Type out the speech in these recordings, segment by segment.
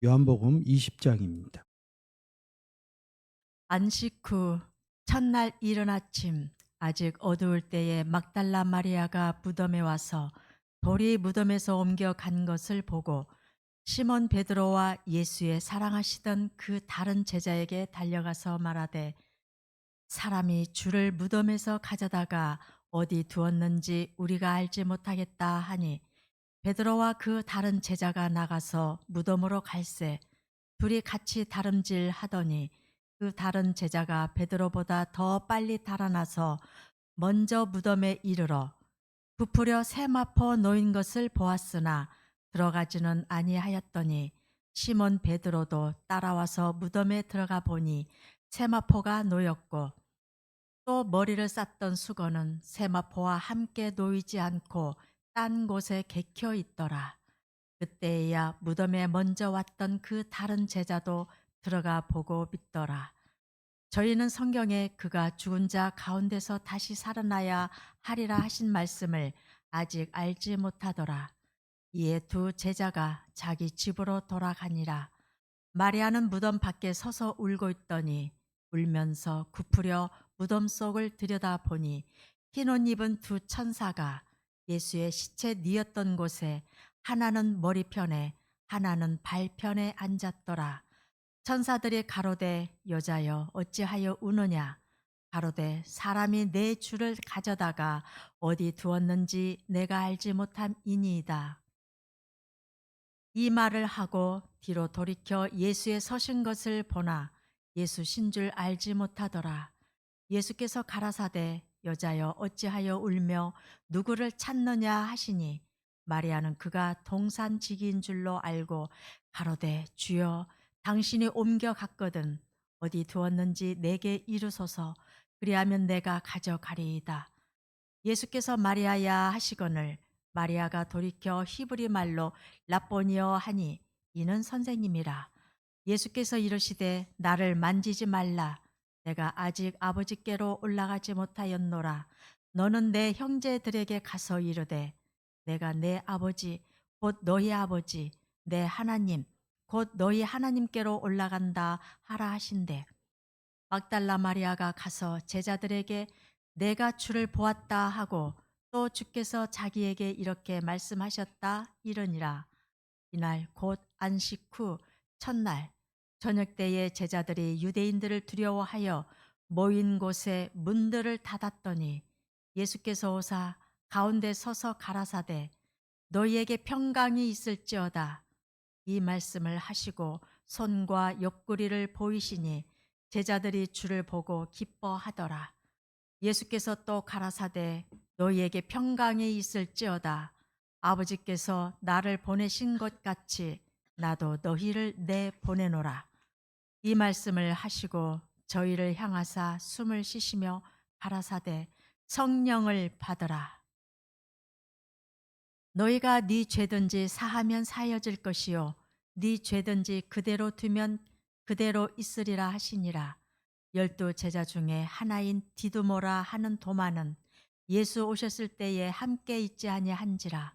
요한복음 20장입니다. 안식 후 첫날 이른 아침 아직 어두울 때에 막달라 마리아가 무덤에 와서 돌이 무덤에서 옮겨간 것을 보고 시몬 베드로와 예수의 사랑하시던 그 다른 제자에게 달려가서 말하되 사람이 주를 무덤에서 가져다가 어디 두었는지 우리가 알지 못하겠다 하니 베드로와 그 다른 제자가 나가서 무덤으로 갈새 둘이 같이 다름질 하더니 그 다른 제자가 베드로보다 더 빨리 달아나서 먼저 무덤에 이르러 부풀여 세마포 놓인 것을 보았으나 들어가지는 아니하였더니 시몬 베드로도 따라와서 무덤에 들어가 보니 세마포가 놓였고 또 머리를 쌌던 수건은 세마포와 함께 놓이지 않고 딴 곳에 개켜 있더라. 그때야 무덤에 먼저 왔던 그 다른 제자도 들어가 보고 믿더라. 저희는 성경에 그가 죽은 자 가운데서 다시 살아나야 하리라 하신 말씀을 아직 알지 못하더라. 이에 두 제자가 자기 집으로 돌아가니라. 마리아는 무덤 밖에 서서 울고 있더니 울면서 굽으려 무덤 속을 들여다보니 흰 옷 입은 두 천사가 예수의 시체 뉘었던 곳에 하나는 머리편에 하나는 발편에 앉았더라. 천사들이 가로되 여자여 어찌하여 우느냐 가로되 사람이 내 주를 가져다가 어디 두었는지 내가 알지 못함이니이다. 이 말을 하고 뒤로 돌이켜 예수의 서신 것을 보나 예수 신 줄 알지 못하더라. 예수께서 가라사대 여자여 어찌하여 울며 누구를 찾느냐 하시니 마리아는 그가 동산지기인 줄로 알고 가로되 주여 당신이 옮겨갔거든 어디 두었는지 내게 이르소서 그리하면 내가 가져가리이다. 예수께서 마리아야 하시거늘 마리아가 돌이켜 히브리 말로 라보니어 하니 이는 선생님이라. 예수께서 이르시되 나를 만지지 말라. 내가 아직 아버지께로 올라가지 못하였노라. 너는 내 형제들에게 가서 이르되 내가 내 아버지 곧 너희 아버지 내 하나님 곧 너희 하나님께로 올라간다 하라 하신대. 막달라 마리아가 가서 제자들에게 내가 주를 보았다 하고 또 주께서 자기에게 이렇게 말씀하셨다 이르니라. 이날 곧 안식 후 첫날 저녁 때에 제자들이 유대인들을 두려워하여 모인 곳에 문들을 닫았더니 예수께서 오사 가운데 서서 가라사대 너희에게 평강이 있을지어다. 이 말씀을 하시고 손과 옆구리를 보이시니 제자들이 주를 보고 기뻐하더라. 예수께서 또 가라사대 너희에게 평강이 있을지어다. 아버지께서 나를 보내신 것 같이 나도 너희를 내 보내노라. 이 말씀을 하시고 저희를 향하사 숨을 쉬시며 가라사대 성령을 받으라. 너희가 네 죄든지 사하면 사여질 것이요 네 죄든지 그대로 두면 그대로 있으리라 하시니라. 12 제자 중에 하나인 디두모라 하는 도마는 예수 오셨을 때에 함께 있지 아니한지라.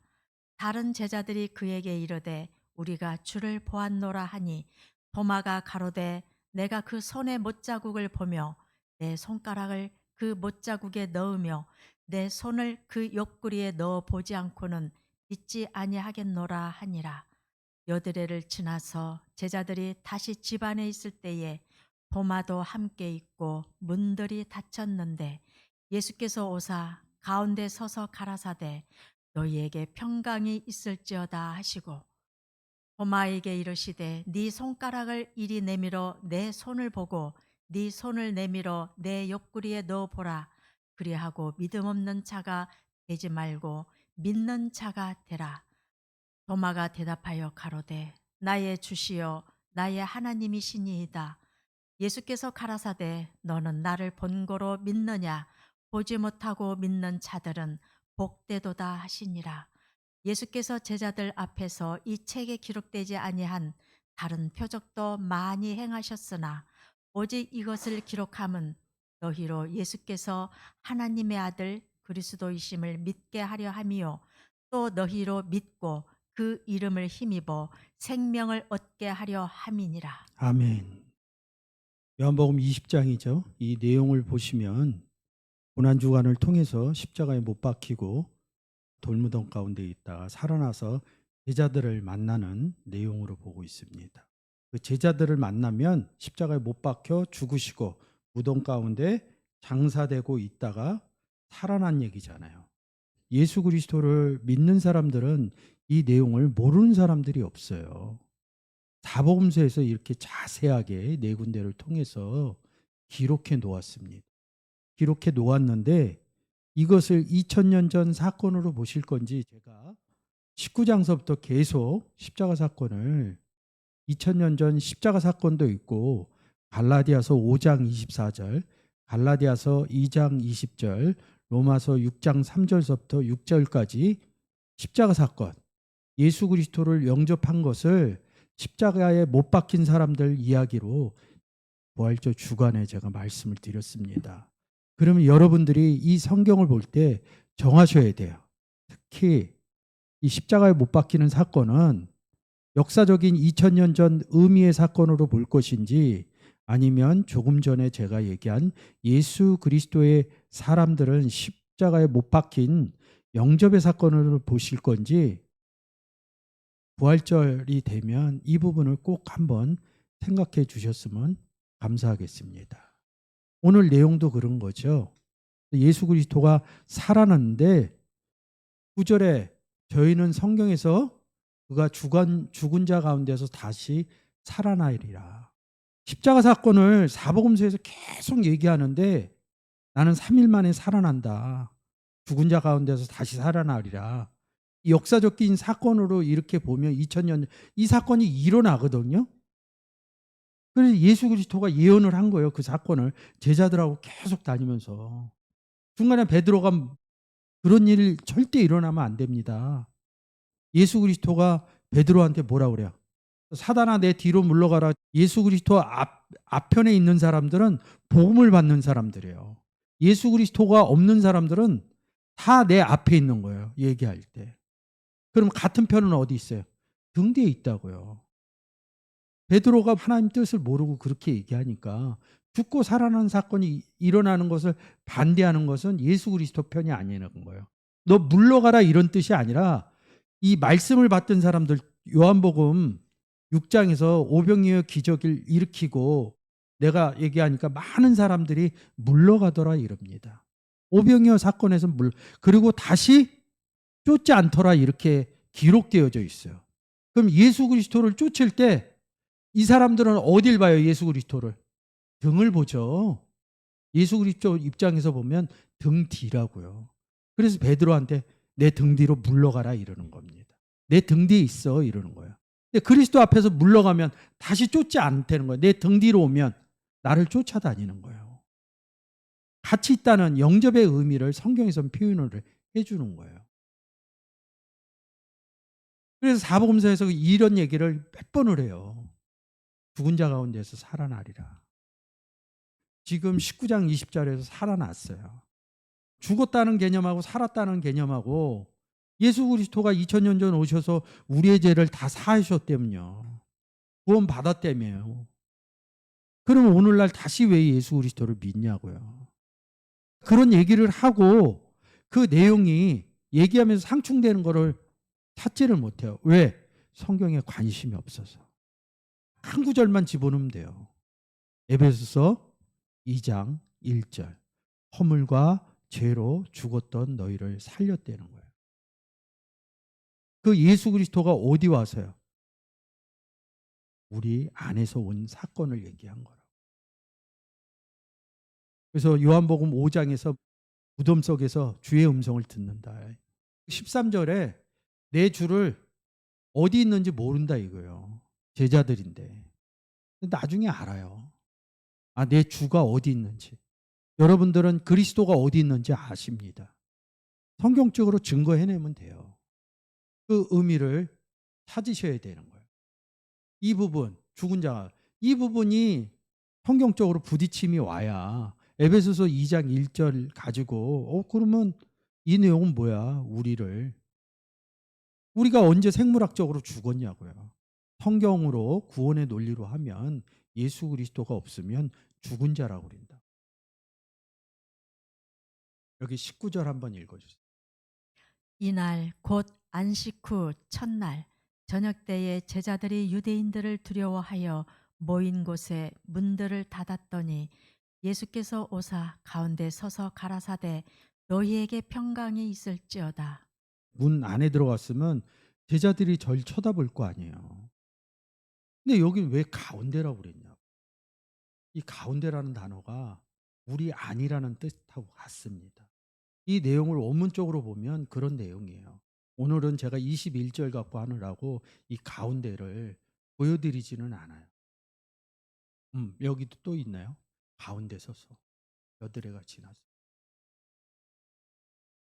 다른 제자들이 그에게 이르되 우리가 주를 보았노라 하니 도마가 가로되 내가 그 손의 못자국을 보며 내 손가락을 그 못자국에 넣으며 내 손을 그 옆구리에 넣어 보지 않고는 믿지 아니하겠노라 하니라. 여드레를 지나서 제자들이 다시 집 안에 있을 때에 도마도 함께 있고 문들이 닫혔는데 예수께서 오사 가운데 서서 가라사대 너희에게 평강이 있을지어다 하시고 도마에게 이르시되 네 손가락을 이리 내밀어 내 손을 보고 네 손을 내밀어 내 옆구리에 넣어 보라. 그리하고 믿음 없는 자가 되지 말고 믿는 자가 되라. 도마가 대답하여 가로되 나의 주시여 나의 하나님이시니이다. 예수께서 가라사대 너는 나를 본고로 믿느냐 보지 못하고 믿는 자들은 복되도다 하시니라. 예수께서 제자들 앞에서 이 책에 기록되지 아니한 다른 표적도 많이 행하셨으나 오직 이것을 기록함은 너희로 예수께서 하나님의 아들 그리스도이심을 믿게 하려 함이요 또 너희로 믿고 그 이름을 힘입어 생명을 얻게 하려 함이니라. 아멘. 요한복음 20장이죠. 이 내용을 보시면 고난주간을 통해서 십자가에 못 박히고 돌무덤 가운데 있다가 살아나서 제자들을 만나는 내용으로 보고 있습니다. 그 제자들을 만나면 십자가에 못 박혀 죽으시고 무덤 가운데 장사되고 있다가 살아난 얘기잖아요. 예수 그리스도를 믿는 사람들은 이 내용을 모르는 사람들이 없어요. 사복음서에서 이렇게 자세하게 네 군데를 통해서 기록해 놓았습니다. 기록해 놓았는데 이것을 2000년 전 사건으로 보실 건지 제가 19장서부터 계속 십자가 사건을 2000년 전 십자가 사건도 있고 갈라디아서 5장 24절, 갈라디아서 2장 20절, 로마서 6장 3절서부터 6절까지 십자가 사건, 예수 그리스도를 영접한 것을 십자가에 못 박힌 사람들 이야기로 부활절 주간에 제가 말씀을 드렸습니다. 그러면 여러분들이 이 성경을 볼 때 정하셔야 돼요. 특히 이 십자가에 못 박히는 사건은 역사적인 2000년 전 의미의 사건으로 볼 것인지 아니면 조금 전에 제가 얘기한 예수 그리스도의 사람들은 십자가에 못 박힌 영접의 사건으로 보실 건지 부활절이 되면 이 부분을 꼭 한번 생각해 주셨으면 감사하겠습니다. 오늘 내용도 그런 거죠. 예수 그리스도가 살아났는데 9절에 저희는 성경에서 그가 죽은 자 가운데서 다시 살아나리라. 십자가 사건을 사복음서에서 계속 얘기하는데 나는 3일 만에 살아난다. 죽은 자 가운데서 다시 살아나리라. 역사적인 사건으로 이렇게 보면 2000년 이 사건이 일어나거든요. 그래서 예수 그리스도가 예언을 한 거예요. 그 사건을 제자들하고 계속 다니면서. 중간에 베드로가 그런 일이 절대 일어나면 안 됩니다. 예수 그리스도가 베드로한테 뭐라 그래요? 사단아 내 뒤로 물러가라. 예수 그리스도 앞편에 있는 사람들은 복음을 받는 사람들이에요. 예수 그리스도가 없는 사람들은 다 내 앞에 있는 거예요. 얘기할 때. 그럼 같은 편은 어디 있어요? 등 뒤에 있다고요. 베드로가 하나님 뜻을 모르고 그렇게 얘기하니까 죽고 살아난 사건이 일어나는 것을 반대하는 것은 예수 그리스도 편이 아니라는 거예요. 너 물러가라 이런 뜻이 아니라 이 말씀을 받던 사람들 요한복음 6장에서 오병이어 기적을 일으키고 내가 얘기하니까 많은 사람들이 물러가더라 이럽니다. 오병이어 사건에서 그리고 다시 쫓지 않더라 이렇게 기록되어져 있어요. 그럼 예수 그리스도를 쫓을 때 이 사람들은 어딜 봐요? 예수 그리스도를 등을 보죠. 예수 그리스도 입장에서 보면 등 뒤라고요. 그래서 베드로한테 내 등 뒤로 물러가라 이러는 겁니다. 내 등 뒤에 있어 이러는 거예요. 근데 그리스도 앞에서 물러가면 다시 쫓지 않다는 거예요. 내 등 뒤로 오면 나를 쫓아다니는 거예요. 같이 있다는 영접의 의미를 성경에서는 표현을 해주는 거예요. 그래서 사복음서에서 이런 얘기를 몇 번을 해요. 죽은 자 가운데서 살아나리라. 지금 19장 20절에서 살아났어요. 죽었다는 개념하고 살았다는 개념하고 예수 그리스도가 2000년 전 오셔서 우리의 죄를 다 사하셨다면요. 구원 받았다며요. 그러면 오늘날 다시 왜 예수 그리스도를 믿냐고요. 그런 얘기를 하고 그 내용이 얘기하면서 상충되는 거를 찾지를 못해요. 왜? 성경에 관심이 없어서. 한 구절만 집어넣으면 돼요. 에베소서 2장 1절. 허물과 죄로 죽었던 너희를 살렸다는 거예요. 그 예수 그리스도가 어디 와서요? 우리 안에서 온 사건을 얘기한 거라고. 그래서 요한복음 5장에서 무덤 속에서 주의 음성을 듣는다. 13절에 내 주를 어디 있는지 모른다 이거예요. 제자들인데. 나중에 알아요. 아, 내 주가 어디 있는지. 여러분들은 그리스도가 어디 있는지 아십니다. 성경적으로 증거해내면 돼요. 그 의미를 찾으셔야 되는 거예요. 이 부분, 죽은 자, 이 부분이 성경적으로 부딪힘이 와야 에베소서 2장 1절 가지고 그러면 이 내용은 뭐야? 우리를 우리가 언제 생물학적으로 죽었냐고요. 성경으로 구원의 논리로 하면 예수 그리스도가 없으면 죽은 자라고 그런다. 여기 19절 한번 읽어주세요. 이날 곧 안식 후 첫날 저녁 때에 제자들이 유대인들을 두려워하여 모인 곳에 문들을 닫았더니 예수께서 오사 가운데 서서 가라사대 너희에게 평강이 있을지어다. 문 안에 들어갔으면 제자들이 절 쳐다볼 거 아니에요. 근데 여기 왜 가운데라고 그랬냐? 이 가운데라는 단어가 우리 안이라는 뜻하고 같습니다. 이 내용을 원문적으로 보면 그런 내용이에요. 오늘은 제가 21절 갖고 하느라고 이 가운데를 보여드리지는 않아요. 여기도 또 있나요? 가운데 서서 여드레가 지나서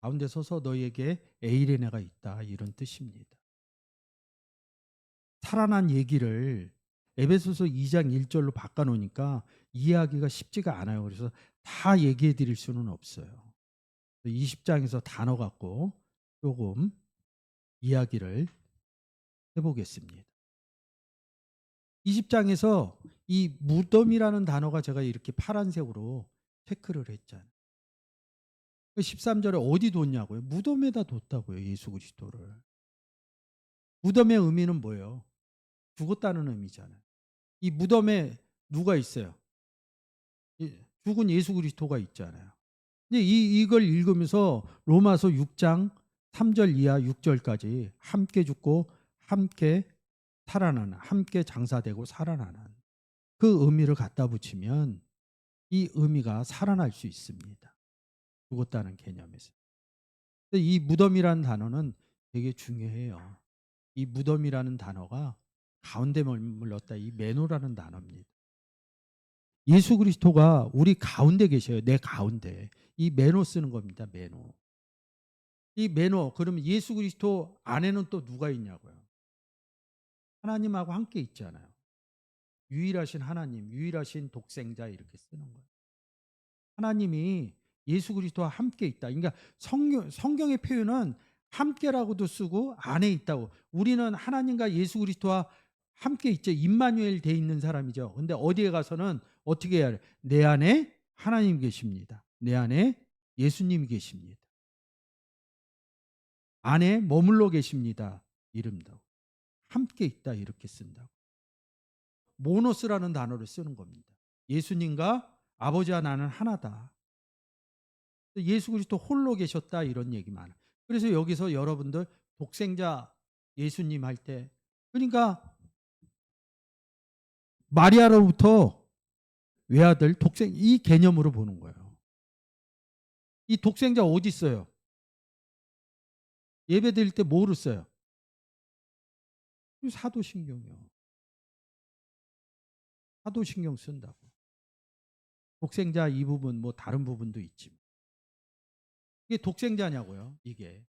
가운데 서서 너희에게 에이레네가 있다 이런 뜻입니다. 살아난 얘기를 에베소서 2장 1절로 바꿔놓으니까 이해하기가 쉽지가 않아요. 그래서 다 얘기해 드릴 수는 없어요. 20장에서 단어 갖고 조금 이야기를 해보겠습니다. 20장에서 이 무덤이라는 단어가 제가 이렇게 파란색으로 체크를 했잖아요. 13절에 어디 뒀냐고요? 무덤에다 뒀다고요. 예수 그리스도를. 무덤의 의미는 뭐예요? 죽었다는 의미잖아요. 이 무덤에 누가 있어요? 죽은 예수 그리스도가 있잖아요. 근데 이걸 읽으면서 로마서 6장 3절 이하 6절까지 함께 죽고 함께 살아나는, 함께 장사되고 살아나는 그 의미를 갖다 붙이면 이 의미가 살아날 수 있습니다. 죽었다는 개념에서. 근데 이 무덤이라는 단어는 되게 중요해요. 이 무덤이라는 단어가 가운데 머물렀다 이 메노라는 단어입니다. 예수 그리스도가 우리 가운데 계셔요. 내 가운데. 이 메노 쓰는 겁니다. 메노. 이 메노 그러면 예수 그리스도 안에는 또 누가 있냐고요. 하나님하고 함께 있잖아요. 유일하신 하나님, 유일하신 독생자 이렇게 쓰는 거예요. 하나님이 예수 그리스도와 함께 있다. 그러니까 성경의 표현은 함께라고도 쓰고 안에 있다고. 우리는 하나님과 예수 그리스도와 함께 있죠. 임마누엘 돼 있는 사람이죠. 근데 어디에 가서는 어떻게 해야 돼? 내 안에 하나님 계십니다. 내 안에 예수님이 계십니다. 안에 머물러 계십니다. 이름도 함께 있다 이렇게 쓴다고. 모노스라는 단어를 쓰는 겁니다. 예수님과 아버지와 나는 하나다. 예수 그리스도 홀로 계셨다 이런 얘기 많아. 그래서 여기서 여러분들 독생자 예수님 할 때 그러니까 마리아로부터 외아들 독생 이 개념으로 보는 거예요. 이 독생자 어디 있어요? 예배 드릴 때 뭐를 써요? 사도신경이요. 사도신경 쓴다고. 독생자 이 부분 뭐 다른 부분도 있지만 이게 독생자냐고요. 이게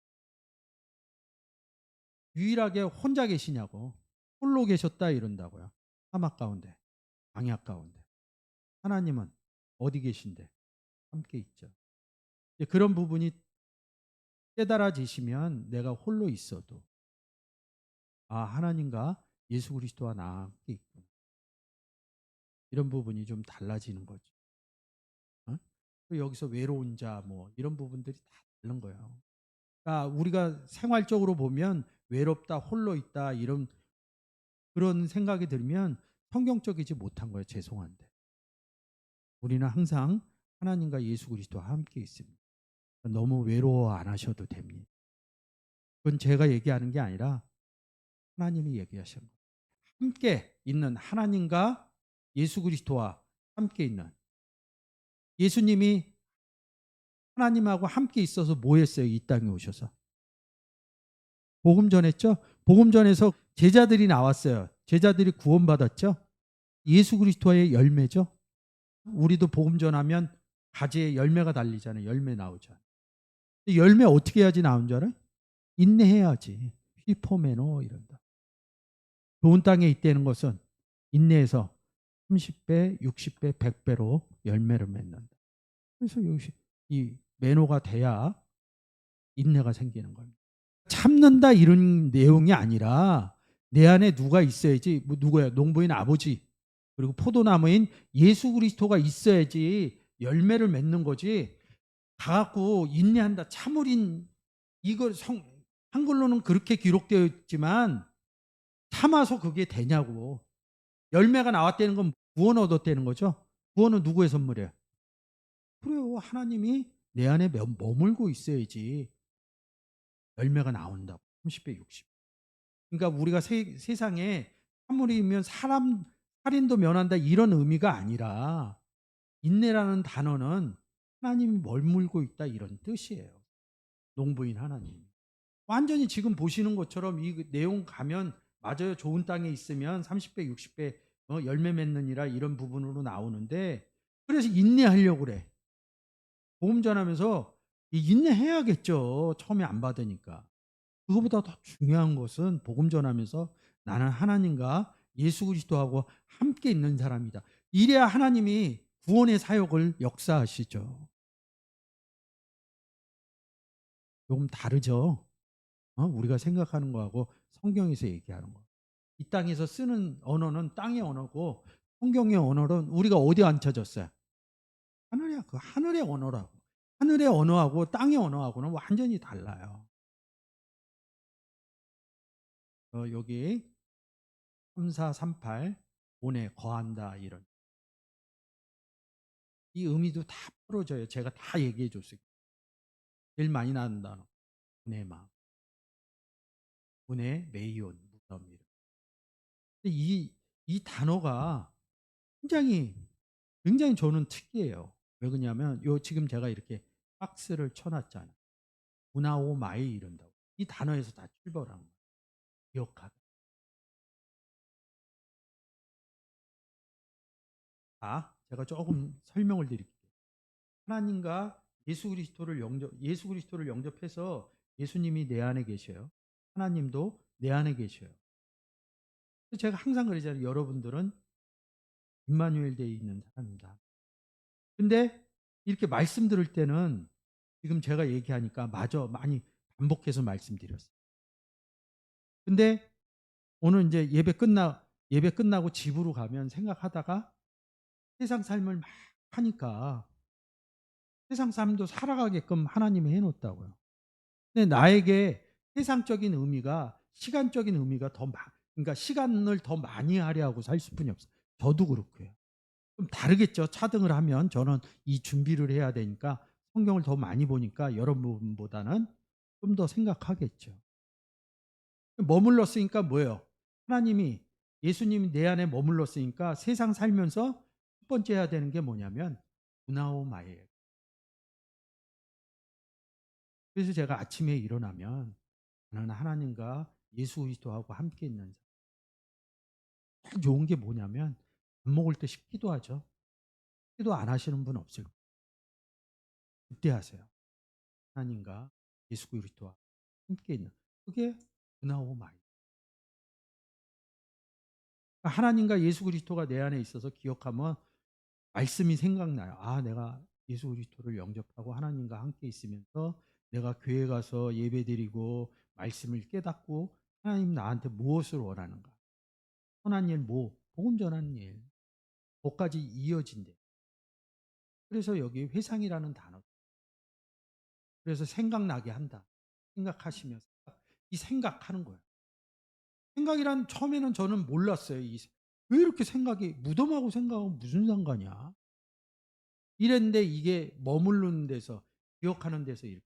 유일하게 혼자 계시냐고. 홀로 계셨다 이런다고요. 사막 가운데, 광야 가운데. 하나님은 어디 계신데? 함께 있죠. 그런 부분이 깨달아지시면 내가 홀로 있어도 하나님과 예수 그리스도와 나 함께 있구나. 이런 부분이 좀 달라지는 거죠. 어? 여기서 외로운 자 뭐 이런 부분들이 다 다른 거예요. 그러니까 우리가 생활적으로 보면 외롭다, 홀로 있다 이런 그런 생각이 들면 성경적이지 못한 거예요. 죄송한데. 우리는 항상 하나님과 예수 그리스도와 함께 있습니다. 너무 외로워 안 하셔도 됩니다. 그건 제가 얘기하는 게 아니라 하나님이 얘기하신 거예요. 함께 있는 하나님과 예수 그리스도와 함께 있는 예수님이 하나님하고 함께 있어서 뭐 했어요? 이 땅에 오셔서. 복음 전했죠? 복음 전에서 제자들이 나왔어요. 제자들이 구원받았죠? 예수 그리스도의 열매죠? 우리도 복음 전하면 가지에 열매가 달리잖아요. 열매 나오잖아요. 열매 어떻게 해야지 나온 줄 알아요? 인내해야지. 휘포메노 이런다. 좋은 땅에 있다는 것은 인내해서 30배, 60배, 100배로 열매를 맺는다. 그래서 여기 이 매노가 돼야 인내가 생기는 겁니다. 참는다 이런 내용이 아니라 내 안에 누가 있어야지, 뭐 누구야? 농부인 아버지, 그리고 포도나무인 예수 그리스도가 있어야지 열매를 맺는 거지. 다 갖고 인내한다, 참으린, 이걸 한글로는 그렇게 기록되어 있지만 참아서 그게 되냐고. 열매가 나왔다는 건 구원 얻었다는 거죠. 구원은 누구의 선물이에요? 그래요. 하나님이 내 안에 머물고 있어야지 열매가 나온다고. 30배 60. 그러니까 우리가 세상에 사물이면 사람 살인도 면한다 이런 의미가 아니라 인내라는 단어는 하나님이 머물고 있다 이런 뜻이에요. 농부인 하나님. 완전히 지금 보시는 것처럼 이 내용 가면 맞아요. 좋은 땅에 있으면 30배 60배 열매 맺느니라 이런 부분으로 나오는데, 그래서 인내하려고 그래. 복음 전하면서 인내해야겠죠. 처음에 안 받으니까. 그거보다 더 중요한 것은 복음 전하면서 나는 하나님과 예수 그리스도하고 함께 있는 사람이다. 이래야 하나님이 구원의 사역을 역사하시죠. 조금 다르죠. 우리가 생각하는 거하고 성경에서 얘기하는 거. 이 땅에서 쓰는 언어는 땅의 언어고 성경의 언어는 우리가 어디 앉혀졌어요? 하늘이야. 그 하늘의 언어라고. 하늘의 언어하고 땅의 언어하고는 완전히 달라요. 여기 3438 온에 거한다 이런 이 의미도 다 풀어져요. 제가 다 얘기해 줬어요. 제일 많이 나는 단어 은혜 마음, 은혜 메이온 무덤이라. 이 단어가 굉장히 굉장히 저는 특이해요. 왜 그러냐면 요 지금 제가 이렇게 박스를 쳐놨잖아요. 문화오 마이 이런다고. 이 단어에서 다 출발한 거예요. 기억하다. 제가 조금 설명을 드릴게요. 하나님과 예수 그리스도를 영접해서 예수님이 내 안에 계셔요. 하나님도 내 안에 계셔요. 제가 항상 그러잖아요. 여러분들은 임마누엘 되어 있는 사람이다. 근데 이렇게 말씀 들을 때는 지금 제가 얘기하니까 마저 많이 반복해서 말씀드렸어요. 근데 오늘 이제 예배 끝나고 집으로 가면 생각하다가 세상 삶을 막 하니까 세상 삶도 살아가게끔 하나님이 해 놓았다고요. 근데 나에게 세상적인 의미가 시간적인 의미가 그러니까 시간을 더 많이 할애하고 살 수뿐이 없어요. 저도 그렇고요. 좀 다르겠죠. 차등을 하면 저는 이 준비를 해야 되니까 성경을 더 많이 보니까 여러분보다는 좀 더 생각하겠죠. 머물렀으니까 뭐예요? 하나님이 예수님이 내 안에 머물렀으니까 세상 살면서 첫 번째 해야 되는 게 뭐냐면 구나오마예요. 그래서 제가 아침에 일어나면 나는 하나님과 예수 그리스도하고 함께 있는 제일 좋은 게 뭐냐면 밥 먹을 때 기도하죠. 기도 안 하시는 분 없을 거예요. 그때 하세요. 하나님과 예수 그리스도와 함께 있는 그게 구나오마이. 하나님과 예수 그리스도가 내 안에 있어서 기억하면 말씀이 생각나요. 내가 예수 그리스도를 영접하고 하나님과 함께 있으면서 내가 교회 가서 예배드리고 말씀을 깨닫고 하나님 나한테 무엇을 원하는가? 선한 일 복음 전하는 일. 거기까지 이어진대. 그래서 여기 회상이라는 단어. 그래서 생각나게 한다. 생각하시면서 이 생각하는 거예요. 생각이란 처음에는 저는 몰랐어요. 왜 이렇게 생각이 무덤하고 생각하고 무슨 상관이야? 이랬는데 이게 머무르는 데서 기억하는 데서 이렇게.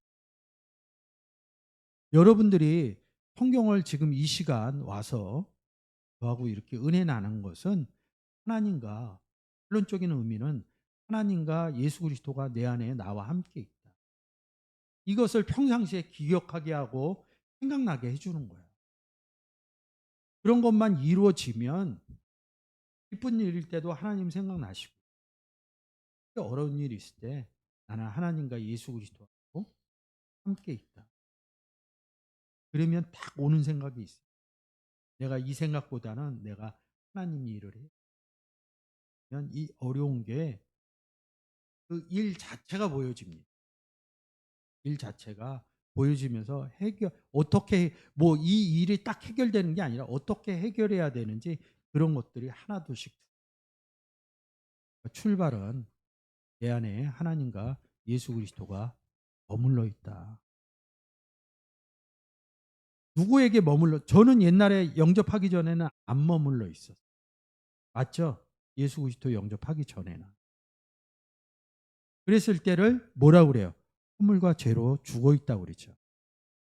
여러분들이 성경을 지금 이 시간 와서 저하고 이렇게 은혜 나눈 것은 하나님과 결론적인 의미는 하나님과 예수 그리스도가 내 안에 나와 함께 있다. 이것을 평상시에 기억하게 하고 생각나게 해주는 거예요. 그런 것만 이루어지면 기쁜 일일 때도 하나님 생각나시고 어려운 일이 있을 때 나는 하나님과 예수 그리스도하고 함께 있다. 그러면 딱 오는 생각이 있어요. 내가 이 생각보다는 내가 하나님 일을 해. 그러면 이 어려운 게 그 일 자체가 보여집니다. 일 자체가 보여주면서 어떻게 뭐 이 일이 딱 해결되는 게 아니라 어떻게 해결해야 되는지 그런 것들이 하나둘씩 출발은 내 안에 하나님과 예수 그리스도가 머물러 있다. 누구에게 저는 옛날에 영접하기 전에는 안 머물러 있었어요. 맞죠? 예수 그리스도 영접하기 전에는. 그랬을 때를 뭐라고 그래요? 허물과 죄로 죽어 있다고 그러죠.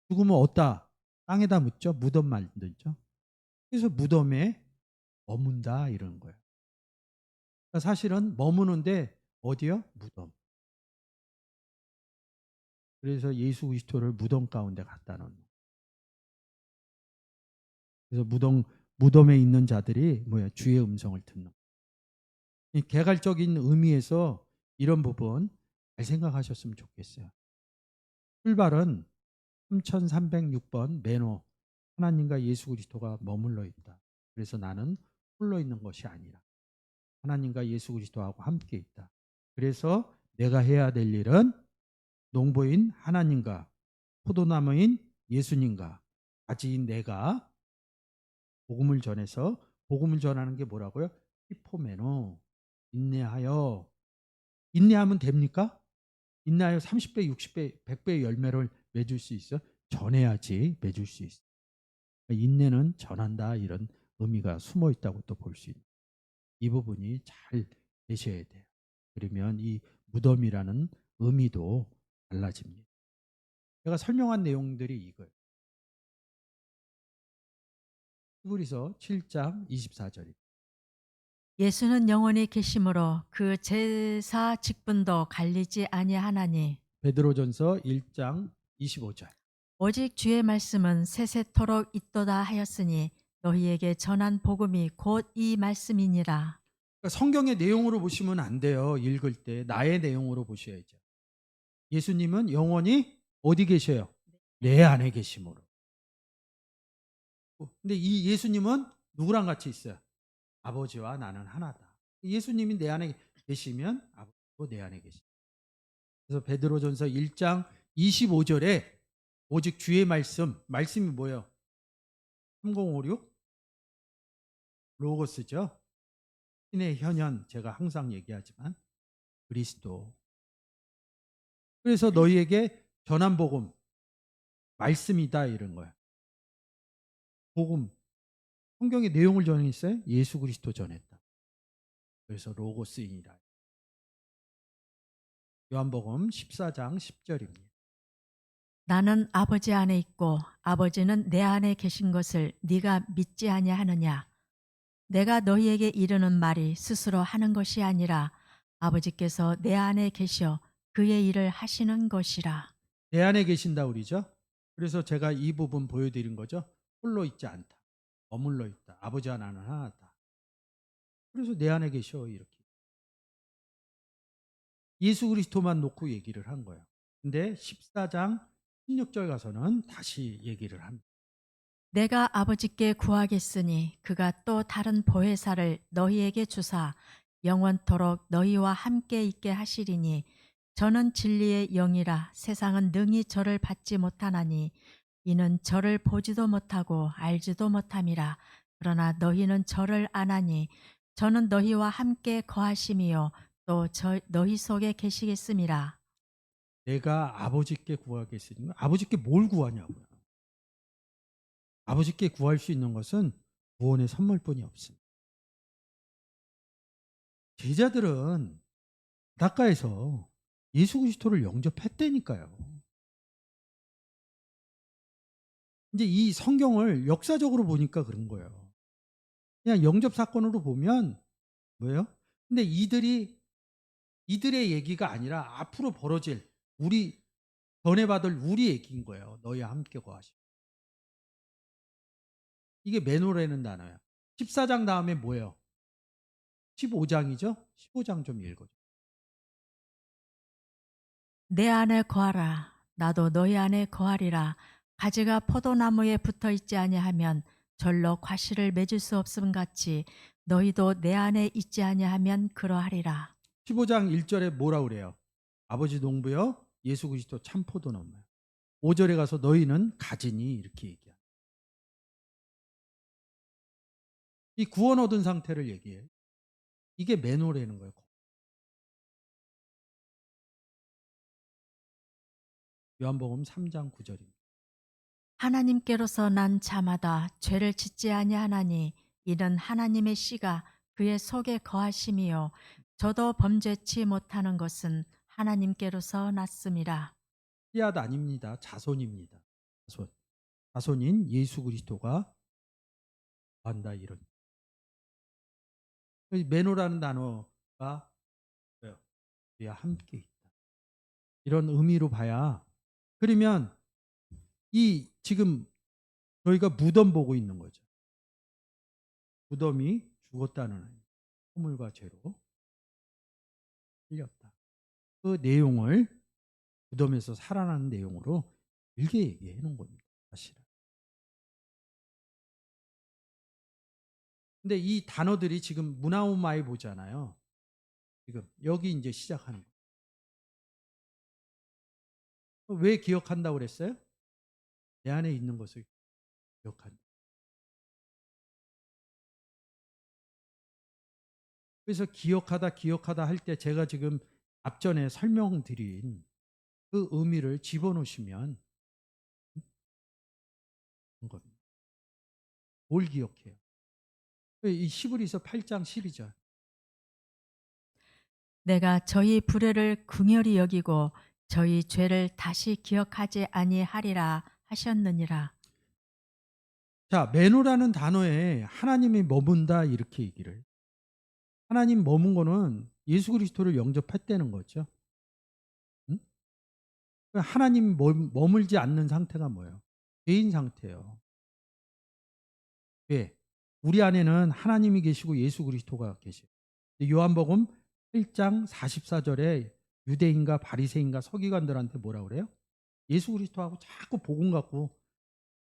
죽으면 어디다? 땅에다 묻죠. 무덤 만들죠. 그래서 무덤에 머문다 이런 거예요. 그러니까 사실은 머무는데 어디요? 무덤. 그래서 예수 그리스도를 무덤 가운데 갖다 놓는. 그래서 무덤에 있는 자들이 뭐야? 주의 음성을 듣는. 이 개괄적인 의미에서 이런 부분 잘 생각하셨으면 좋겠어요. 출발은 3306번 매너 하나님과 예수 그리스도가 머물러 있다. 그래서 나는 홀로 있는 것이 아니라 하나님과 예수 그리스도하고 함께 있다. 그래서 내가 해야 될 일은 농부인 하나님과 포도나무인 예수님과 가지인 내가 복음을 전해서 복음을 전하는 게 뭐라고요? 히포메노 인내하여 인내하면 됩니까? 인내하여 30배, 60배, 100배의 열매를 맺을 수 있어? 전해야지 맺을 수 있어. 인내는 전한다 이런 의미가 숨어 있다고 또 볼 수 있는 이 부분이 잘 되셔야 돼요. 그러면 이 무덤이라는 의미도 달라집니다. 제가 설명한 내용들이 이거예요. 히브리서 7장 24절입니다. 예수는 영원히 계심으로 그 제사 직분도 갈리지 아니하나니 베드로전서 1장 25절. 오직 주의 말씀은 세세토록 있도다 하였으니 너희에게 전한 복음이 곧 이 말씀이니라. 그러니까 성경의 내용으로 보시면 안 돼요. 읽을 때 나의 내용으로 보셔야죠. 예수님은 영원히 어디 계셔요? 내 안에 계심으로. 근데 이 예수님은 누구랑 같이 있어요? 아버지와 나는 하나다. 예수님이 내 안에 계시면 아버지도 내 안에 계시. 그래서 베드로전서 1장 25절에 오직 주의 말씀이 뭐예요? 3056 로고스죠. 신의 현현 제가 항상 얘기하지만 그리스도. 그래서 너희에게 전한 복음 말씀이다 이런 거야. 복음 성경의 내용을 전했어요. 예수 그리스도 전했다. 그래서 로고스인이라. 요한복음 14장 10절입니다. 나는 아버지 안에 있고 아버지는 내 안에 계신 것을 네가 믿지 아니하느냐. 내가 너희에게 이르는 말이 스스로 하는 것이 아니라 아버지께서 내 안에 계셔 그의 일을 하시는 것이라. 내 안에 계신다 그러죠. 그래서 제가 이 부분 보여드린 거죠. 홀로 있지 않다. 머물러 있다. 아버지와 나는 하나다. 그래서 내 안에 계셔 이렇게. 예수 그리스도만 놓고 얘기를 한 거예요. 근데 14장 16절 가서는 다시 얘기를 합니다. 내가 아버지께 구하겠으니 그가 또 다른 보혜사를 너희에게 주사 영원토록 너희와 함께 있게 하시리니 저는 진리의 영이라 세상은 능히 저를 받지 못하나니 이는 저를 보지도 못하고 알지도 못함이라. 그러나 너희는 저를 아나니 저는 너희와 함께 거하심이요 또 너희 속에 계시겠음이라. 내가 아버지께 구하겠으니 아버지께 뭘 구하냐고요. 아버지께 구할 수 있는 것은 구원의 선물뿐이 없습니다. 제자들은 바닷가에서 예수 그리스도를 영접했다니까요. 이제 이 성경을 역사적으로 보니까 그런 거예요. 그냥 영접 사건으로 보면 뭐예요? 근데 이들의 얘기가 아니라 앞으로 벌어질 우리 전해받을 우리 얘기인 거예요. 너희와 함께 거하시. 이게 메노라는 단어예요. 14장 다음에 뭐예요? 15장이죠? 15장 좀 읽어줘. 내 안에 거하라. 나도 너희 안에 거하리라. 가지가 포도나무에 붙어 있지 아니하면 절로 과실을 맺을 수 없음 같이 너희도 내 안에 있지 아니하면 그러하리라. 15장 1절에 뭐라 그래요? 아버지 농부여 예수 그리스도 참 포도나무예요. 5절에 가서 너희는 가지니 이렇게 얘기합니다. 이 구원 얻은 상태를 얘기해요. 이게 매노라는 거예요. 요한복음 3장 9절입니다. 하나님께로서 난 자마다 죄를 짓지 아니하나니 이는 하나님의 씨가 그의 속에 거하심이요 저도 범죄치 못하는 것은 하나님께로서 났음이라. 씨앗 아닙니다. 자손입니다. 자손. 자손인 예수 그리스도가 한다 이런. 매노라는 단어가 뭐예요? 우리와 함께 있다. 이런 의미로 봐야. 그러면 이 지금 저희가 무덤 보고 있는 거죠. 무덤이 죽었다는 허물과 죄로 흘렸다. 그 내용을 무덤에서 살아나는 내용으로 길게 얘기해 놓은 겁니다. 사실은. 근데 이 단어들이 지금 무나오마이 보잖아요. 지금 여기 이제 시작하는 거예요. 왜 기억한다고 그랬어요? 내 안에 있는 것을 기억한다. 그래서 기억하다 할 때 제가 지금 앞전에 설명드린 그 의미를 집어넣으시면 그런 겁니다. 뭘 기억해요? 이 히브리서 8장 12절. 내가 저희 불의를 긍휼히 여기고 저희 죄를 다시 기억하지 아니하리라 하셨느니라. 자, 매노라는 단어에 하나님이 머문다 이렇게 얘기를. 하나님 머문 거는 예수 그리스도를 영접했다는 거죠. 응? 하나님 머물지 않는 상태가 뭐예요? 죄인 상태예요. 왜? 우리 안에는 하나님이 계시고 예수 그리스도가 계셔요. 요한복음 1장 44절에 유대인과 바리새인과 서기관들한테 뭐라 그래요? 예수 그리스도하고 자꾸 복음 갖고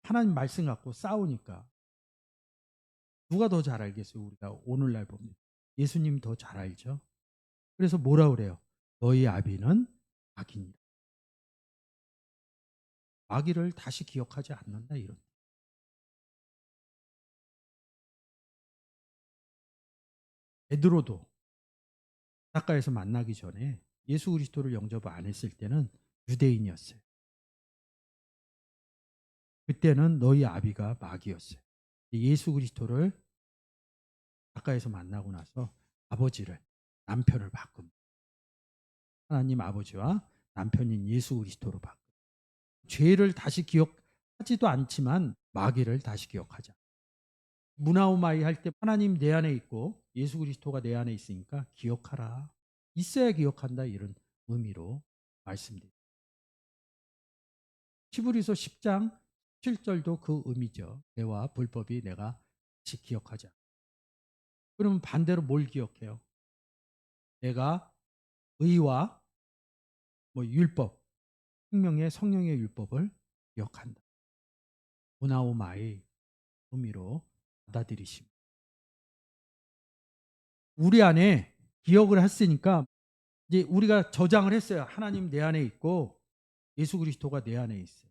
하나님 말씀 갖고 싸우니까 누가 더 잘 알겠어요? 우리가 오늘날 보면 예수님 더 잘 알죠. 그래서 뭐라 그래요? 너희 아비는 악이니라. 마귀를 다시 기억하지 않는다 이런. 베드로도 바닷가에서 만나기 전에 예수 그리스도를 영접 안 했을 때는 유대인이었어요. 그때는 너희 아비가 마귀였어요. 예수 그리스도를 바닷가에서 만나고 나서 아버지를 남편을 바꿉니다. 하나님 아버지와 남편인 예수 그리스도로 바꿉니다. 죄를 다시 기억하지도 않지만 마귀를 다시 기억하자. 무나오마이 할 때 하나님 내 안에 있고 예수 그리스도가 내 안에 있으니까 기억하라. 있어야 기억한다 이런 의미로 말씀드립니다. 히브리서 10장 7절도 그 의미죠. 죄와 불법이 내가 다시 기억하자. 그러면 반대로 뭘 기억해요? 내가 의와 율법, 생명의 성령의 율법을 기억한다. 무나오마이 의미로 받아들이십니다. 우리 안에 기억을 했으니까 이제 우리가 저장을 했어요. 하나님 내 안에 있고 예수 그리스도가 내 안에 있어요.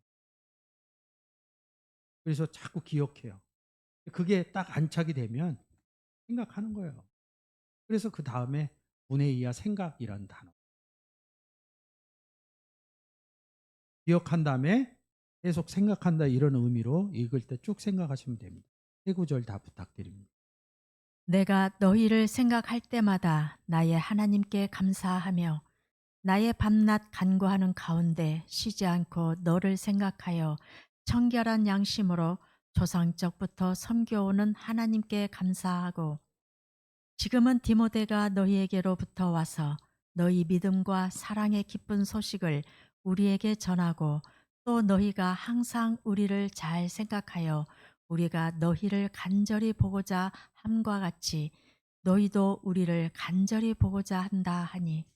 그래서 자꾸 기억해요. 그게 딱 안착이 되면 생각하는 거예요. 그래서 그 다음에 문해이야 생각이라는 단어. 기억한 다음에 계속 생각한다 이런 의미로 읽을 때 쭉 생각하시면 됩니다. 세 구절 다 부탁드립니다. 내가 너희를 생각할 때마다 나의 하나님께 감사하며 나의 밤낮 간구하는 가운데 쉬지 않고 너를 생각하여 청결한 양심으로 조상적부터 섬겨오는 하나님께 감사하고 지금은 디모데가 너희에게로부터 와서 너희 믿음과 사랑의 기쁜 소식을 우리에게 전하고 또 너희가 항상 우리를 잘 생각하여 우리가 너희를 간절히 보고자 함과 같이 너희도 우리를 간절히 보고자 한다 하니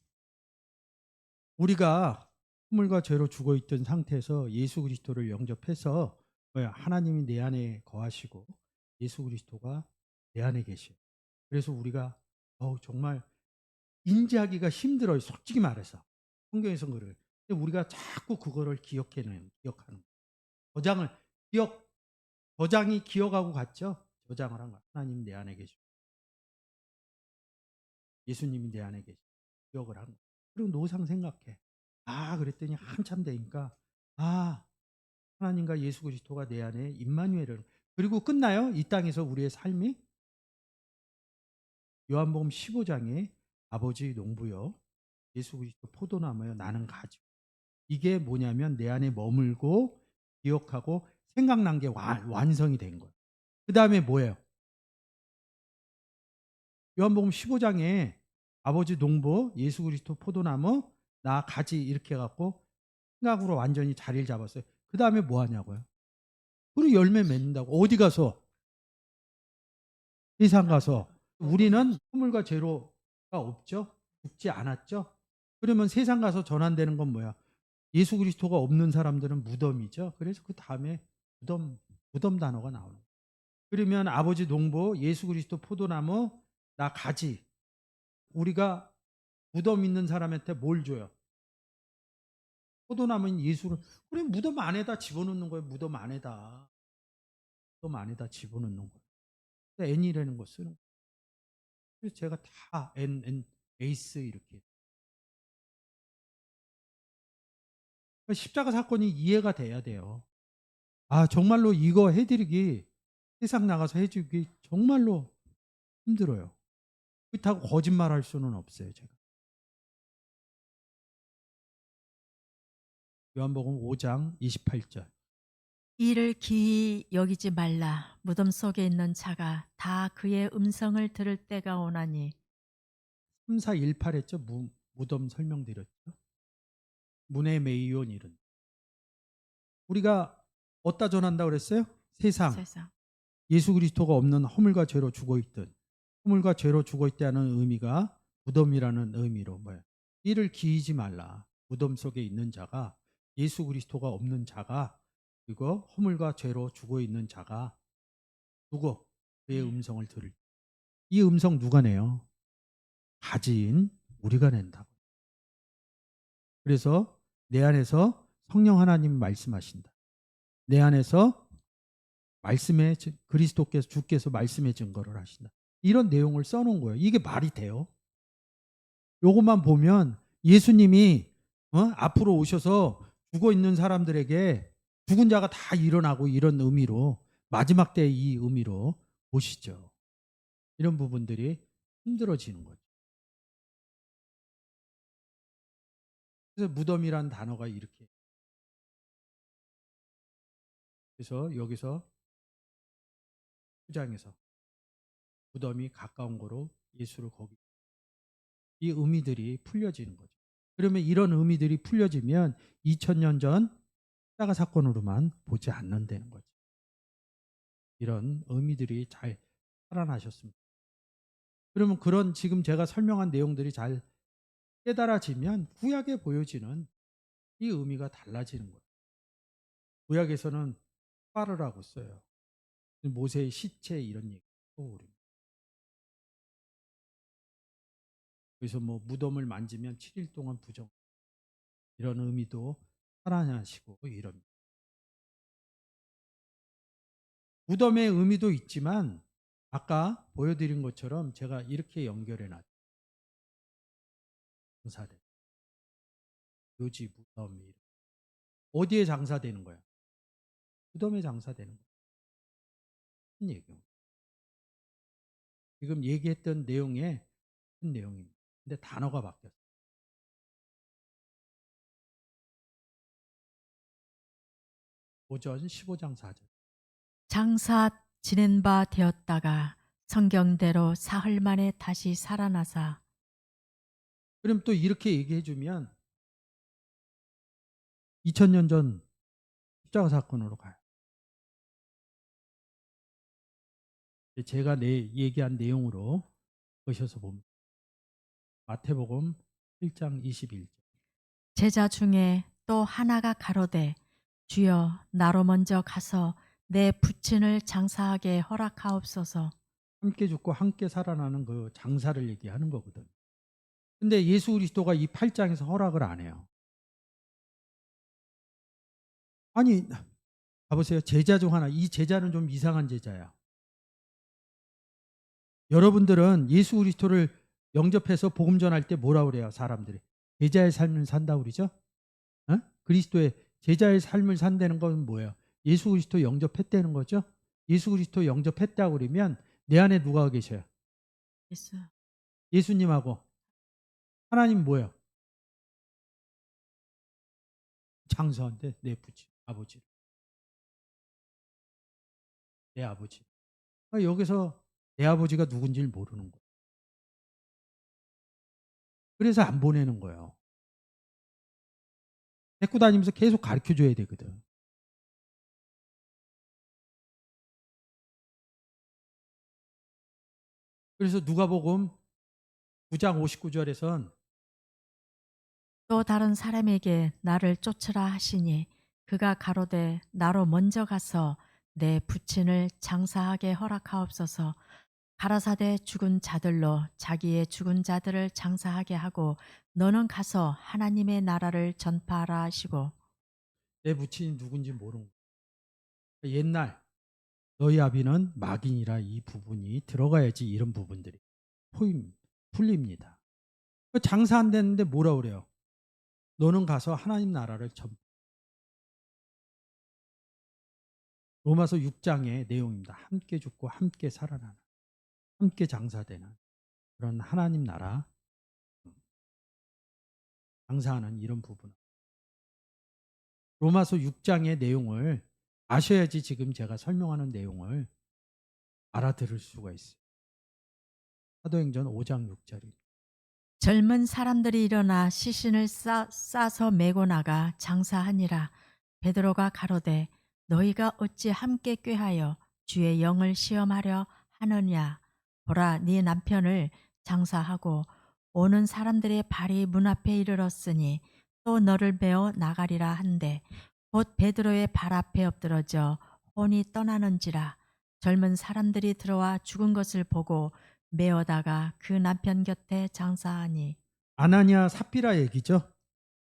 우리가 허물과 죄로 죽어 있던 상태에서 예수 그리스도를 영접해서 하나님이 내 안에 거하시고 예수 그리스도가 내 안에 계셔요. 그래서 우리가 정말 인지하기가 힘들어요. 솔직히 말해서 성경에서 그래요. 근데 우리가 자꾸 그거를 기억하는 거예요. 저장을 기억 저장이 기억하고 같죠? 저장을 한 거야. 하나님 내 안에 계시고 예수님이 내 안에 계시고 기억을 한 거야. 그리고 노상 생각해. 아, 그랬더니 한참 되니까 아, 하나님과 예수 그리스도가 내 안에 임마누엘을 그리고 끝나요? 이 땅에서 우리의 삶이 요한복음 15장에 아버지 농부여 예수 그리스도 포도나무여 나는 가지. 이게 뭐냐면 내 안에 머물고 기억하고 생각난 게 완성이 된 거예요. 그다음에 뭐예요? 요한복음 15장에 아버지 농부 예수 그리스도 포도나무 나 가지 이렇게 해 갖고 생각으로 완전히 자리를 잡았어요. 그다음에 뭐 하냐고요? 그리고 열매 맺는다고. 어디 가서? 세상 가서. 우리는 허물과 죄로가 없죠. 죽지 않았죠. 그러면 세상 가서 전환되는 건 뭐야? 예수 그리스도가 없는 사람들은 무덤이죠. 그래서 그 다음에 무덤 단어가 나오는 거예요. 그러면 아버지 농부 예수 그리스도 포도나무 나 가지. 우리가 무덤 있는 사람한테 뭘 줘요? 포도나무인 예수를. 그래 무덤 안에다 집어넣는 거예요. 무덤 안에다 집어넣는 거예요. N이라는 거 쓰는 거예요. 그래서 제가 다 N 에이스 이렇게. 그러니까 십자가 사건이 이해가 돼야 돼요. 아, 정말로 이거 해드리기 세상 나가서 해주기 정말로 힘들어요. 그렇다고 거짓말할 수는 없어요. 제가 요한복음 5장 28절. 이를 기이 여기지 말라. 무덤 속에 있는 자가 다 그의 음성을 들을 때가 오나니 3418 했죠. 무덤 설명드렸죠. 문에 메이온 이른. 우리가 어디다 전한다고 그랬어요? 세상. 세상. 예수 그리스도가 없는 허물과 죄로 죽어 있듯. 허물과 죄로 죽어 있다는 의미가 무덤이라는 의미로 뭐예요? 이를 기이지 말라. 무덤 속에 있는 자가 예수 그리스도가 없는 자가 그리고 허물과 죄로 죽어 있는 자가 누구? 그의 음성을 들을. 이 음성 누가 내요? 가지인 우리가 낸다고. 그래서 내 안에서 성령 하나님 말씀하신다. 내 안에서 말씀의 그리스도께서 주께서 말씀의 증거를 하신다. 이런 내용을 써놓은 거예요. 이게 말이 돼요? 요것만 보면 예수님이 앞으로 오셔서 죽어 있는 사람들에게 죽은 자가 다 일어나고 이런 의미로 마지막 때 이 의미로 보시죠. 이런 부분들이 힘들어지는 거죠. 그래서 무덤이란 단어가 이렇게. 그래서 여기서 9장에서 무덤이 가까운 거로 예수를 거기. 이 의미들이 풀려지는 거죠. 그러면 이런 의미들이 풀려지면 2000년 전 십자가 사건으로만 보지 않는다는 거죠. 이런 의미들이 잘 살아나셨습니다. 그러면 그런 지금 제가 설명한 내용들이 잘 깨달아지면 구약에 보여지는 이 의미가 달라지는 거예요. 구약에서는 파르라고 써요. 모세의 시체 이런 얘기 떠오릅니다. 그래서 뭐 무덤을 만지면 7일 동안 부정 이런 의미도 살아나시고 이런 무덤의 의미도 있지만 아까 보여드린 것처럼 제가 이렇게 연결해 놨죠. 장사대 묘지 무덤이 어디에 장사되는 거야? 무덤에 장사되는 거야. 큰 얘기예요. 지금 얘기했던 내용에 큰 내용입니다. 근데 단어가 바뀌었어요. 오전 15장 4절. 장사 지낸 바 되었다가 성경대로 사흘 만에 다시 살아나사 그럼 또 이렇게 얘기해 주면 2000년 전 십자가 사건으로 가요. 제가 얘기한 내용으로 보셔서 봅니다. 마태복음 1장 21절. 제자 중에 또 하나가 가로되 주여 나로 먼저 가서 내 부친을 장사하게 허락하옵소서. 함께 죽고 함께 살아나는 그 장사를 얘기하는 거거든. 근데 예수 그리스도가 이 8장에서 허락을 안 해요. 아니 봐보세요. 제자 중 하나. 이 제자는 좀 이상한 제자야. 여러분들은 예수 그리스도를 영접해서 복음 전할 때 뭐라 그래요? 사람들이. 제자의 삶을 산다 그러죠? 어? 그리스도의 제자의 삶을 산다는 건 뭐예요? 예수 그리스도 영접했다는 거죠? 예수 그리스도 영접했다고 그러면 내 안에 누가 계셔요? 예수. 예수님하고 하나님 뭐예요? 장사한데 내 부치 아버지 내 아버지. 그러니까 여기서 내 아버지가 누군지를 모르는 거예요. 그래서 안 보내는 거예요. 데리고 다니면서 계속 가르쳐 줘야 되거든. 그래서 누가복음 9장 59절에선 또 다른 사람에게 나를 쫓으라 하시니 그가 가로되 나로 먼저 가서 내 부친을 장사하게 허락하옵소서. 가라사대 죽은 자들로 자기의 죽은 자들을 장사하게 하고 너는 가서 하나님의 나라를 전파하라 하시고. 내 부친이 누군지 모르는 거예요. 옛날 너희 아비는 막인이라 이 부분이 들어가야지 이런 부분들이 풀립니다. 장사 안 되는데 뭐라 그래요? 너는 가서 하나님 나라를 로마서 6장의 내용입니다. 함께 죽고 함께 살아나는 함께 장사되는 그런 하나님 나라 장사하는 이런 부분. 로마서 6장의 내용을 아셔야지 지금 제가 설명하는 내용을 알아들을 수가 있어요. 사도행전 5장 6절이. 젊은 사람들이 일어나 시신을 싸서 메고 나가 장사하니라. 베드로가 가로되 너희가 어찌 함께 꾀하여 주의 영을 시험하려 하느냐. 보라 네 남편을 장사하고 오는 사람들의 발이 문 앞에 이르렀으니 또 너를 메어 나가리라 한데 곧 베드로의 발 앞에 엎드러져 혼이 떠나는지라. 젊은 사람들이 들어와 죽은 것을 보고 메어다가 그 남편 곁에 장사하니. 아나니아 삽비라 얘기죠.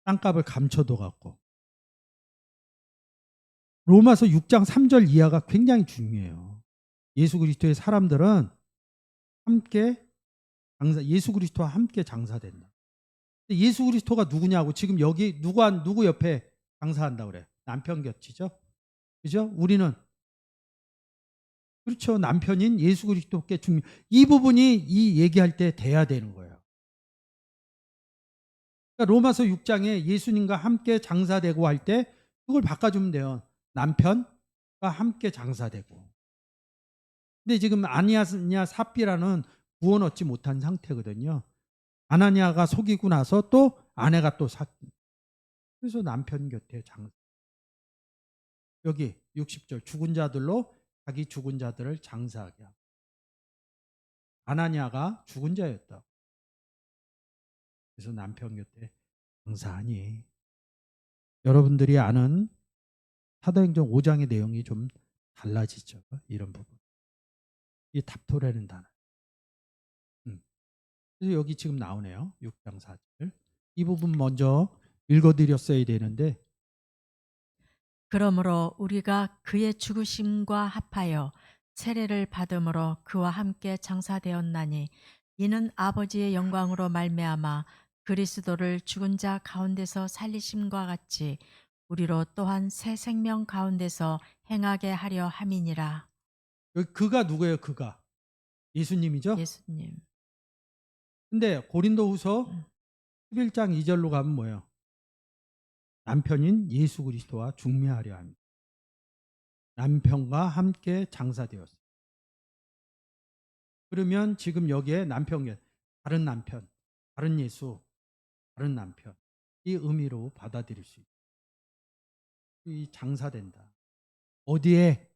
땅값을 감춰둬 갖고. 로마서 6장 3절 이하가 굉장히 중요해요. 예수 그리스도의 사람들은 함께 예수 그리스도와 함께 장사된다. 예수 그리스도가 누구냐고 지금 여기 누구 옆에 장사한다 그래? 남편 곁이죠. 그죠? 우리는 그렇죠. 남편인 예수 그리스도께 이 부분이 이 얘기할 때 돼야 되는 거예요. 그러니까 로마서 6장에 예수님과 함께 장사되고 할 때 그걸 바꿔주면 돼요. 남편과 함께 장사되고. 근데 지금 아나니아 삽비라는 구원 얻지 못한 상태거든요. 아나니아가 속이고 나서 또 아내가 또 그래서 남편 곁에 장사. 여기 60절 죽은 자들로 자기 죽은 자들을 장사하게 하고. 아나니아가 죽은 자였다. 그래서 남편 곁에 장사하니. 여러분들이 아는 사도행전 5장의 내용이 좀 달라지죠. 이런 부분. 이 답토라는 단어. 그래서 여기 지금 나오네요. 6장 4절. 이 부분 먼저 읽어드렸어야 되는데 그러므로 우리가 그의 죽으심과 합하여 세례를 받음으로 그와 함께 장사되었나니 이는 아버지의 영광으로 말미암아 그리스도를 죽은 자 가운데서 살리심과 같이 우리로 또한 새 생명 가운데서 행하게 하려 함이니라. 여기 그가 누구예요? 그가 예수님이죠. 예수님. 근데 고린도후서 11장 2절로 가면 뭐예요? 남편인 예수 그리스도와 중매하려 합니다. 남편과 함께 장사되었어요. 그러면 지금 여기에 남편, 다른 남편, 다른 예수, 다른 남편 이 의미로 받아들일 수 있어요. 이 장사된다. 어디에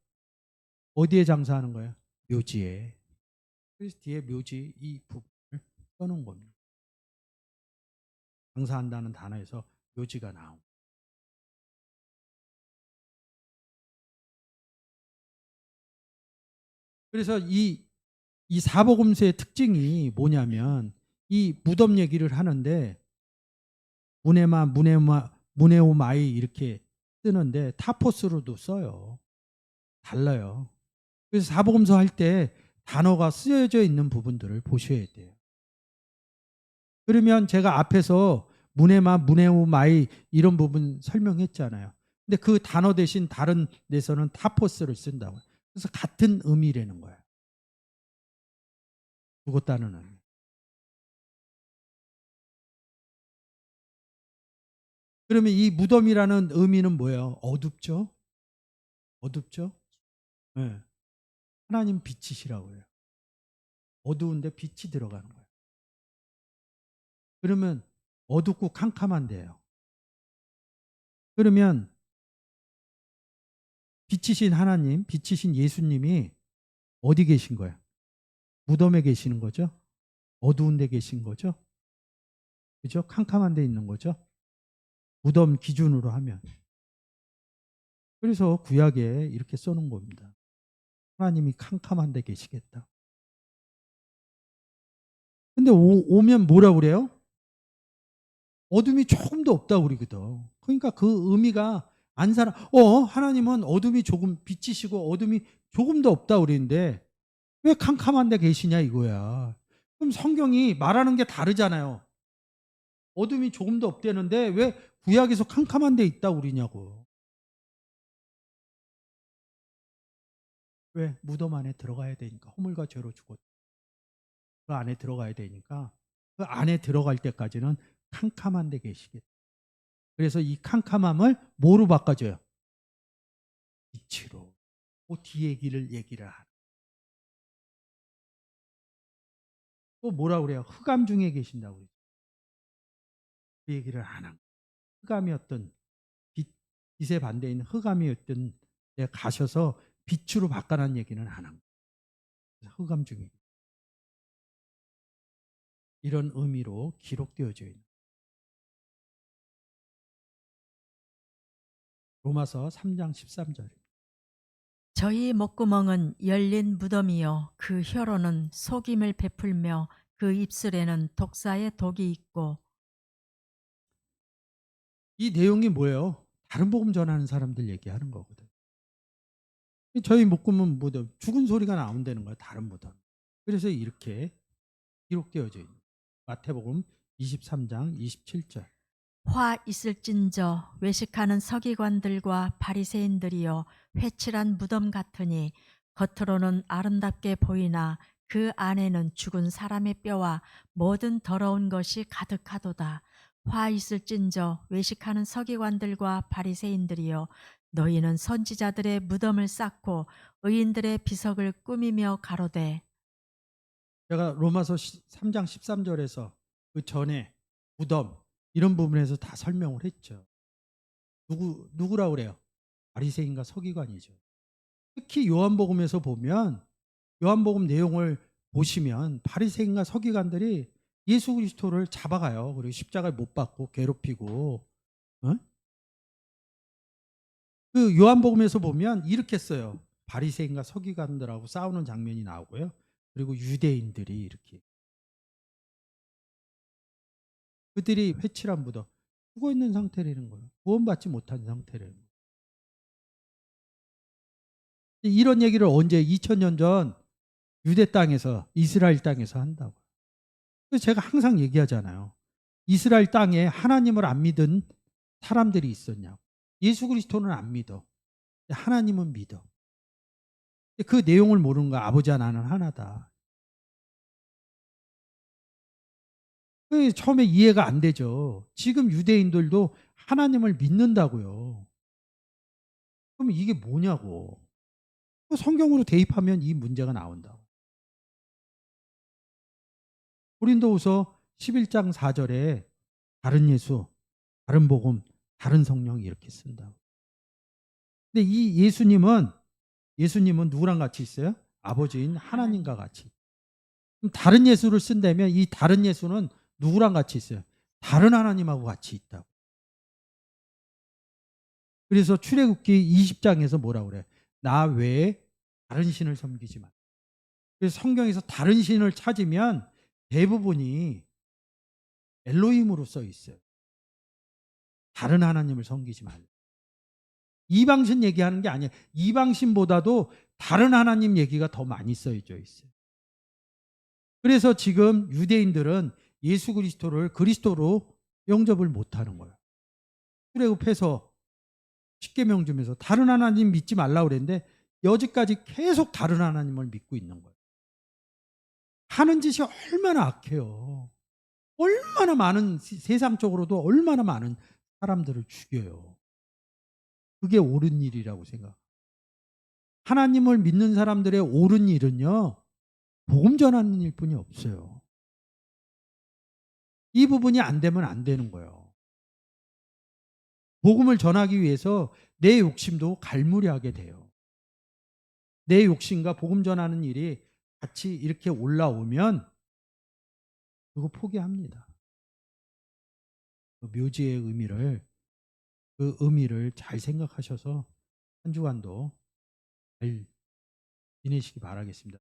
장사하는 거예요? 묘지에. 그래서 뒤에 묘지 이 부분을 써놓은 겁니다. 장사한다는 단어에서 묘지가 나오고. 그래서 이 사복음서의 특징이 뭐냐면 이 무덤 얘기를 하는데 문에오마이 이렇게 쓰는데 타포스로도 써요. 달라요. 그래서 사복음서 할 때 단어가 쓰여져 있는 부분들을 보셔야 돼요. 그러면 제가 앞에서 문에마, 문에오마이 이런 부분 설명했잖아요. 근데 그 단어 대신 다른 데서는 타포스를 쓴다고요. 그래서 같은 의미라는 거예요. 죽었다는 의미. 그러면 이 무덤이라는 의미는 뭐예요? 어둡죠? 어둡죠? 네. 하나님 빛이시라고 해요. 어두운데 빛이 들어가는 거예요. 그러면 어둡고 캄캄한데요. 그러면 빛이신 하나님, 빛이신 예수님이 어디 계신 거예요? 무덤에 계시는 거죠? 어두운 데 계신 거죠? 그죠? 캄캄한 데 있는 거죠? 무덤 기준으로 하면. 그래서 구약에 이렇게 써놓은 겁니다. 하나님이 캄캄한 데 계시겠다. 근데 오면 뭐라 그래요? 어둠이 조금도 없다고 그러거든. 그러니까 그 의미가 안 살아. 하나님은 어둠이 조금 빛이시고 어둠이 조금도 없다고 그러는데 왜 캄캄한 데 계시냐 이거야. 그럼 성경이 말하는 게 다르잖아요. 어둠이 조금도 없대는데 왜 구약에서 캄캄한 데 있다고 그러냐고. 왜? 무덤 안에 들어가야 되니까. 허물과 죄로 죽었. 그 안에 들어가야 되니까 그 안에 들어갈 때까지는 캄캄한 데 계시겠다. 그래서 이 캄캄함을 뭐로 바꿔줘요? 빛으로. 그 뒤에 길을 얘기를 하는. 또 뭐라 그래요? 흑암 중에 계신다고 그러죠. 그 얘기를 안 한. 흑암이었던 빛의 반대에 있는 흑암이었던 데 가셔서 빛으로 바꿔놓은 얘기는 안 한. 흑암 중에 이런 의미로 기록되어져 있는. 로마서 3장 13절. 저희 목구멍은 열린 무덤이요 그 혀로는 속임을 베풀며 그 입술에는 독사의 독이 있고. 이 내용이 뭐예요? 다른 복음 전하는 사람들 얘기하는 거거든. 저희 목구멍 무덤 죽은 소리가 나온다는 거예요. 다른 무덤. 그래서 이렇게 기록되어져 있는 마태복음 23장 27절. 화 있을진저 외식하는 서기관들과 바리새인들이여 회칠한 무덤 같으니 겉으로는 아름답게 보이나 그 안에는 죽은 사람의 뼈와 모든 더러운 것이 가득하도다. 화 있을진저 외식하는 서기관들과 바리새인들이여 너희는 선지자들의 무덤을 쌓고 의인들의 비석을 꾸미며 가로되. 제가 로마서 3장 13절에서 그 전에 무덤 이런 부분에서 다 설명을 했죠. 누구라고 그래요? 바리새인과 서기관이죠. 특히 요한복음에서 보면 요한복음 내용을 보시면 바리새인과 서기관들이 예수 그리스도를 잡아가요. 그리고 십자가에 못 박고 괴롭히고. 어? 그 요한복음에서 보면 이렇게 써요. 바리새인과 서기관들하고 싸우는 장면이 나오고요. 그리고 유대인들이 이렇게 그들이 회칠한 무덤 죽어 있는 상태라는 거예요. 구원받지 못한 상태라는 거예요. 이런 얘기를 언제 2000년 전 유대 땅에서 이스라엘 땅에서 한다고. 그래서 제가 항상 얘기하잖아요. 이스라엘 땅에 하나님을 안 믿은 사람들이 있었냐고. 예수 그리스도는 안 믿어. 하나님은 믿어. 그 내용을 모르는 거야. 아버지 나는 하나다. 처음에 이해가 안 되죠. 지금 유대인들도 하나님을 믿는다고요. 그럼 이게 뭐냐고. 성경으로 대입하면 이 문제가 나온다고. 고린도후서 11장 4절에 다른 예수, 다른 복음, 다른 성령 이렇게 쓴다고. 근데 이 예수님은 누구랑 같이 있어요? 아버지인 하나님과 같이. 그럼 다른 예수를 쓴다면 이 다른 예수는 누구랑 같이 있어요? 다른 하나님하고 같이 있다고. 그래서 출애굽기 20장에서 뭐라고 그래? 나 외에 다른 신을 섬기지 마. 그래서 성경에서 다른 신을 찾으면 대부분이 엘로힘으로 써 있어요. 다른 하나님을 섬기지 말라. 이방신 얘기하는 게 아니에요. 이방신보다도 다른 하나님 얘기가 더 많이 써져 있어요. 그래서 지금 유대인들은 예수 그리스도를 그리스도로 영접을 못하는 거예요. 출애굽해서 십계명 중에서 다른 하나님 믿지 말라고 그랬는데 여지까지 계속 다른 하나님을 믿고 있는 거예요. 하는 짓이 얼마나 악해요. 얼마나 많은 세상적으로도 얼마나 많은 사람들을 죽여요. 그게 옳은 일이라고 생각. 하나님을 믿는 사람들의 옳은 일은요, 복음 전하는 일뿐이 없어요. 이 부분이 안 되면 안 되는 거예요. 복음을 전하기 위해서 내 욕심도 갈무리하게 돼요. 내 욕심과 복음 전하는 일이 같이 이렇게 올라오면 그거 포기합니다. 그 묘지의 그 의미를 잘 생각하셔서 한 주간도 잘 지내시기 바라겠습니다.